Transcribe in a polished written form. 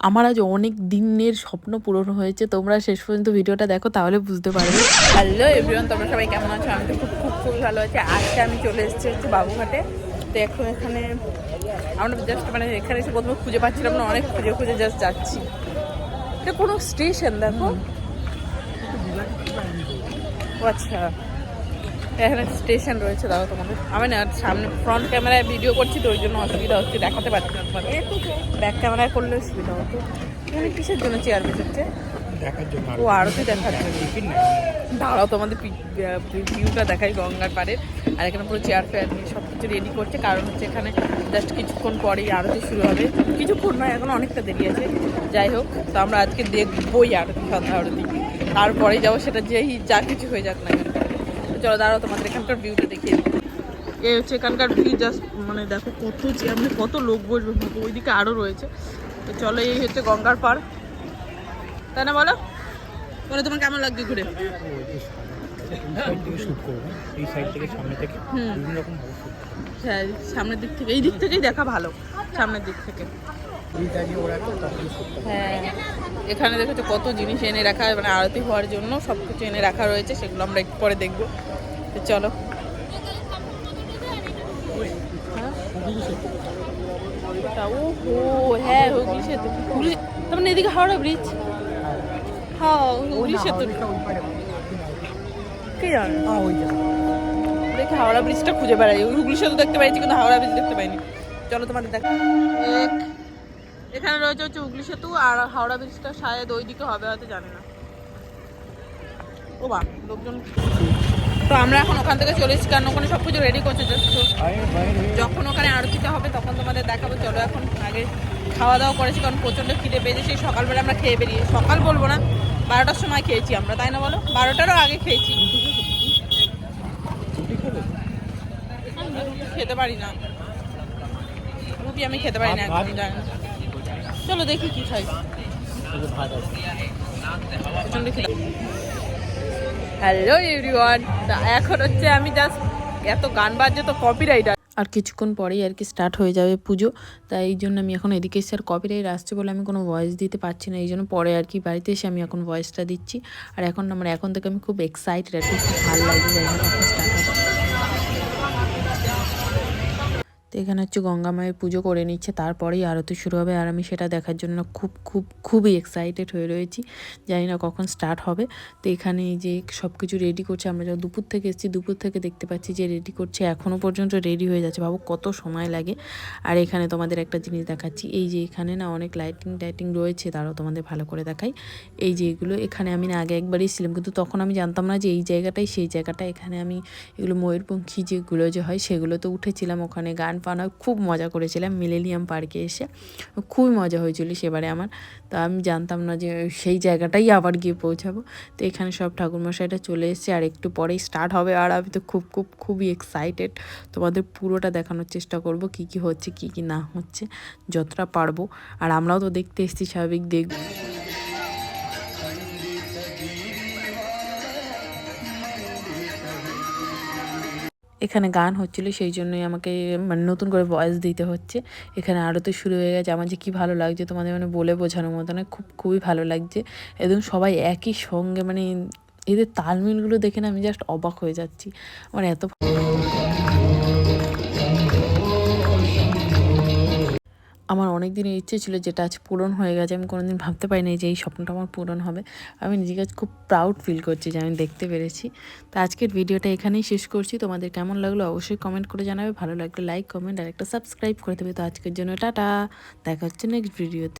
আমার আজ অনেক দিনের স্বপ্ন পূরণ হয়েছে। তোমরা শেষ পর্যন্ত ভিডিওটা দেখো, তাহলে বুঝতে পারবে। হ্যালো এভরিওয়ান, তোমরা সবাই কেমন আছো? আমি তো খুব ভালো আছি। আজকে আমি চলে এসেছি হচ্ছে বাবুঘাটে। তো এখন এখানে আমরা জাস্ট এখানে এসে প্রথমে খুঁজে পাচ্ছিলাম না, অনেক খুঁজে জাস্ট যাচ্ছি। এটা কোনো স্টেশন দেখো। ও আচ্ছা, এখানে স্টেশন রয়েছে। দাও তোমাদের, আমি না সামনে ফ্রন্ট ক্যামেরায় ভিডিও করছি তো ওই জন্য অসুবিধা হচ্ছে, দেখাতে পারছি না তোমাদের। ব্যাক ক্যামেরায় করলে সুবিধা হতো। এখানে কিসের জন্য চেয়ার বেঁচেছে? দেখার জন্য। ও আরতি দেখার জন্য। দাঁড়াও তোমাদের ভিউটা দেখাই গঙ্গার পাড়ে। আর এখানে পুরো চেয়ার ফেয়ার নিয়ে সব কিছু রেডি করছে, কারণ হচ্ছে এখানে জাস্ট কিছুক্ষণ পরেই আরতি শুরু হবে। কিছুক্ষণ নয়, এখন অনেকটা দেরি আছে। যাই হোক, তো আমরা আজকে দেখবোই আরতি, সন্ধ্যা আরতি। তারপরে যাবো, সেটা যেই যা কিছু হয়ে যাক না কেন। চলো দাঁড়াও, তোমাদের এখানকার ভিউটা দেখিয়ে দিই। এই হচ্ছে এখানকার ভিউ। জাস্ট দেখো কত চেয়ার, কত লোক বসবে, ওইদিকে আরও রয়েছে। তো চলো, এই হচ্ছে গঙ্গার পাড়, তাই না বলো? তোমার কেমন লাগছে ঘুরে? হ্যাঁ, সামনের দিক থেকে, এই দিক থেকেই দেখা ভালো, সামনের দিক থেকে। হ্যাঁ, এখানে দেখেছো কত জিনিস এনে রাখা, আরতি হওয়ার জন্য সব কিছু এনে রাখা রয়েছে, সেগুলো আমরা একটু পরে দেখবো। তো চলো। ও হ্যাঁ, হুগলি সেতু। তার মানে এদিকে হাওড়া ব্রিজ। হ্যাঁ, হুগলি সেতু। কে জানে, দেখি হাওড়া ব্রিজটা খুঁজে বেড়াই। হুগলি সেতু দেখতে পাইছি, কিন্তু হাওড়া ব্রিজ দেখতে পাইনি। চলো তোমাদের দেখ। এখানে রয়েছে হচ্ছে হুগলি সেতু, আর হাওড়া ব্রিজটা শায়দ ওইদিকে হবে, হয়তো জানি না। ও বা লোকজন। তো আমরা এখন ওখান থেকে চলে এসেছি, কারণ ওখানে সব কিছু রেডি করছে। যখন ওখানে আরতিটা হবে তখন তোমাদের দেখাবো। চলো, এখন আগে খাওয়া দাওয়া করেছি, কারণ প্রচণ্ড খিদে পেয়েছে। সেই সকালবেলা আমরা খেয়ে বেরিয়ে, সকাল বলবো না, 12টার সময় খেয়েছি আমরা, তাই না বলো? 12টারও আগে খেয়েছি। খেতে পারি না রুটি, আমি খেতে পারি না একদমই, জানি না। চলো দেখি কি খাই। হ্যালো এভরিওয়ান, এখন হচ্ছে আমি জাস্ট, এত গান বাজছে তো কপিরাইট, আর কিছুক্ষণ পরেই আর কি স্টার্ট হয়ে যাবে পুজো। তাই এই জন্য আমি এখন এদিকে এসে, আর কপিরাইট আসছে বলে আমি কোনো ভয়েস দিতে পারছি না। এই জন্য পরে আর কি বাড়িতে এসে আমি এখন ভয়েসটা দিচ্ছি। আর এখন এখন থেকে আমি খুব এক্সাইটেড, আর কি খুব ভালো লাগছে, যাই না কখন স্টার্ট হবে। তো এখানে হচ্ছে গঙ্গা মায়ের পুজো করে নিচ্ছে, তারপরেই আরতি শুরু হবে। আর আমি সেটা দেখার জন্য খুবই এক্সাইটেড হয়ে রয়েছি, জানি না কখন স্টার্ট হবে। তো এখানে এই যে সব কিছু রেডি করছে, আমরা যখন দুপুর থেকে এসেছি, দুপুর থেকে দেখতে পাচ্ছি যে রেডি করছে, এখনও পর্যন্ত রেডি হয়ে যাচ্ছে। ভাবো কত সময় লাগে। আর এখানে তোমাদের একটা জিনিস দেখাচ্ছি, এই যে এখানে না অনেক লাইটিং রয়েছে, তারাও তোমাদের ভালো করে দেখাই। এই যে এগুলো, এখানে আমি না আগে একবারই ছিলাম, কিন্তু তখন আমি জানতাম না যে এই জায়গাটাই সেই জায়গাটা। এখানে আমি এগুলো ময়ূরপঙ্খী যেগুলো যে হয় সেগুলোতে উঠেছিলাম, ওখানে গান পানা খুব মজা করেছিলাম মিলেনিয়াম পার্কে এসে, খুবই মজা হয়েছিল সেবারে আমার। তো আমি জানতাম না যে সেই জায়গাটাই আবার গিয়ে পৌঁছাবো। তো এখানে সব ঠাকুরমশাইটা চলে এসেছে, আর একটু পরেই স্টার্ট হবে। আর আমি তো খুবই এক্সাইটেড। তোমাদের পুরোটা দেখানোর চেষ্টা করব, কি হচ্ছে কি না হচ্ছে, যতটা পারবো। আর আমরাও তো দেখতে এসেছি, স্বাভাবিক দেখব। এখানে গান হচ্ছিল, সেই জন্যই আমাকে নতুন করে ভয়েস দিতে হচ্ছে। এখানে আরতি শুরু হয়ে গেছে। আমার যে কী ভালো লাগছে তোমাদের বলে বোঝানোর মতো না, খুবই ভালো লাগছে। একদম সবাই একই সঙ্গে, এদের তালমিলগুলো দেখে না আমি জাস্ট অবাক হয়ে যাচ্ছি। আমার এত আমার অনেক দিনের ইচ্ছে ছিল, যেটা আজ পূরণ হয়ে গেছে। আমি কোনোদিন ভাবতে পারিনি যে এই স্বপ্নটা আমার পূরণ হবে। আমি নিজেকে খুব প্রাউড ফিল করছি যে আমি দেখতে পেরেছি। তো আজকের ভিডিওটা এখানেই শেষ করছি। তোমাদের কেমন লাগলো অবশ্যই কমেন্ট করে জানাবে। ভালো লাগলে লাইক, কমেন্ট আর একটা সাবস্ক্রাইব করে দেবে। তো আজকের জন্য টাটা, দেখা হচ্ছে নেক্সট ভিডিওতে।